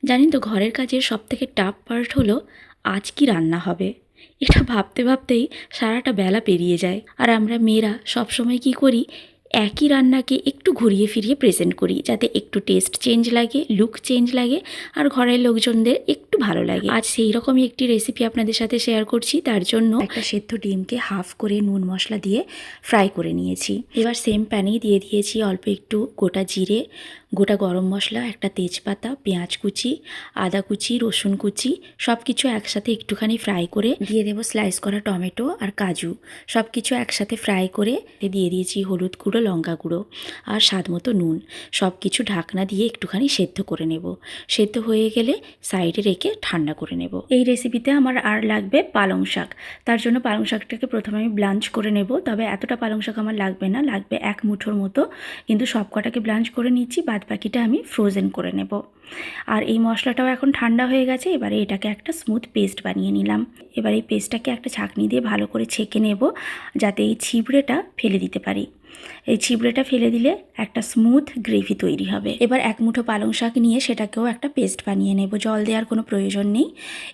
জানেন তো ঘরের কাজের সবথেকে টাফ পার্ট হলো আজ কি রান্না হবে। এটা ভাবতে ভাবতেই সারাটা বেলা পেরিয়ে যায়। আর আমরা মেয়েরা সবসময় কি করি, একই রান্নাকে একটু ঘুরিয়ে ফিরিয়ে প্রেজেন্ট করি যাতে একটু টেস্ট চেঞ্জ লাগে, লুক চেঞ্জ লাগে আর ঘরের লোকজনদের একটু ভালো লাগে। আজ সেই রকমই একটি রেসিপি আপনাদের সাথে শেয়ার করছি। তার জন্য একটা সেদ্ধ ডিমকে হাফ করে নুন মশলা দিয়ে ফ্রাই করে নিয়েছি। এবার সেম প্যানেই দিয়ে দিয়েছি অল্প একটু গোটা জিরে, গোটা গরম মশলা, একটা তেজপাতা, পেঁয়াজ কুচি, আদা কুচি, রসুন কুচি সব কিছু একসাথে একটুখানি ফ্রাই করে দিয়ে দেবো স্লাইস করা টমেটো আর কাজু। সব কিছু একসাথে ফ্রাই করে দিয়ে দিয়েছি হলুদ গুঁড়ো, লঙ্কা গুঁড়ো আর স্বাদ মতো নুন। সব কিছু ঢাকনা দিয়ে একটুখানি সেদ্ধ করে নেব। সেদ্ধ হয়ে গেলে সাইডে রেখে ঠান্ডা করে নেব। এই রেসিপিতে আমার আর লাগবে পালং শাক। তার জন্য পালং শাকটাকে প্রথমে আমি ব্লাঞ্চ করে নেব। তবে এতটা পালং শাক আমার লাগবে না, লাগবে এক মুঠোর মতো, কিন্তু সব কটাকে ব্লাঞ্চ করে নিচ্ছি, বাদ বাকিটা আমি ফ্রোজেন করে নেব। আর এই মশলাটাও এখন ঠান্ডা হয়ে গেছে। এবারে এটাকে একটা স্মুথ পেস্ট বানিয়ে নিলাম। এবার এই পেস্টটাকে একটা ছাঁকনি দিয়ে ভালো করে ছেঁকে নেব যাতে এই ছিবড়েটা ফেলে দিতে পারি। এই ছিবড়েটা ফেলে দিলে একটা স্মুথ গ্রেভি তৈরি হবে। এবার এক মুঠো পালং শাক নিয়ে সেটাকেও একটা পেস্ট বানিয়ে নেব। জল দেওয়ার কোনো প্রয়োজন নেই।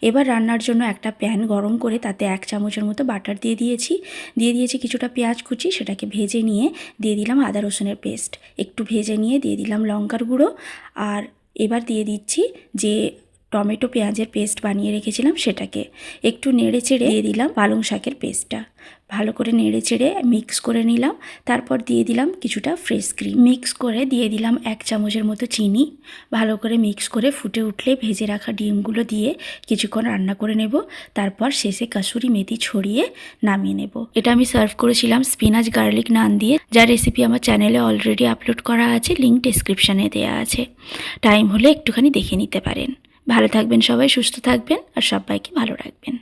এবার রান্নার জন্য একটা প্যান গরম করে তাতে 1 চামচের মতো বাটার দিয়ে দিয়েছি কিছুটা পেঁয়াজ কুচি, সেটাকে ভেজে নিয়ে দিয়ে দিলাম আদা রসুনের পেস্ট। একটু ভেজে নিয়ে দিয়ে দিলাম লঙ্কার গুঁড়ো। আর এবার দিয়ে দিচ্ছি যে টমেটো পেঁয়াজের পেস্ট বানিয়ে রেখেছিলাম সেটাকে একটু নেড়ে চেড়ে দিয়ে দিলাম পালং শাকের পেস্টটা। ভালো করে নেড়ে চেড়ে মিক্স করে নিলাম। তারপর দিয়ে দিলাম কিছুটা ফ্রেশ ক্রিম। মিক্স করে দিয়ে দিলাম 1 চামচের মতো চিনি। ভালো করে মিক্স করে ফুটে উঠলে ভেজে রাখা ডিমগুলো দিয়ে কিছুক্ষণ রান্না করে নেব। তারপর শেষে কাসুরি মেথি ছড়িয়ে নামিয়ে নেব। এটা আমি সার্ভ করেছিলাম স্পিনাচ গার্লিক নান দিয়ে, যার রেসিপি আমার চ্যানেলে অলরেডি আপলোড করা আছে, লিঙ্ক ডেসক্রিপশানে দেওয়া আছে। টাইম হলে একটুখানি দেখে নিতে পারেন। ভালো থাকবেন সবাই, সুস্থ থাকবেন আর সবাইকে ভালো রাখবেন।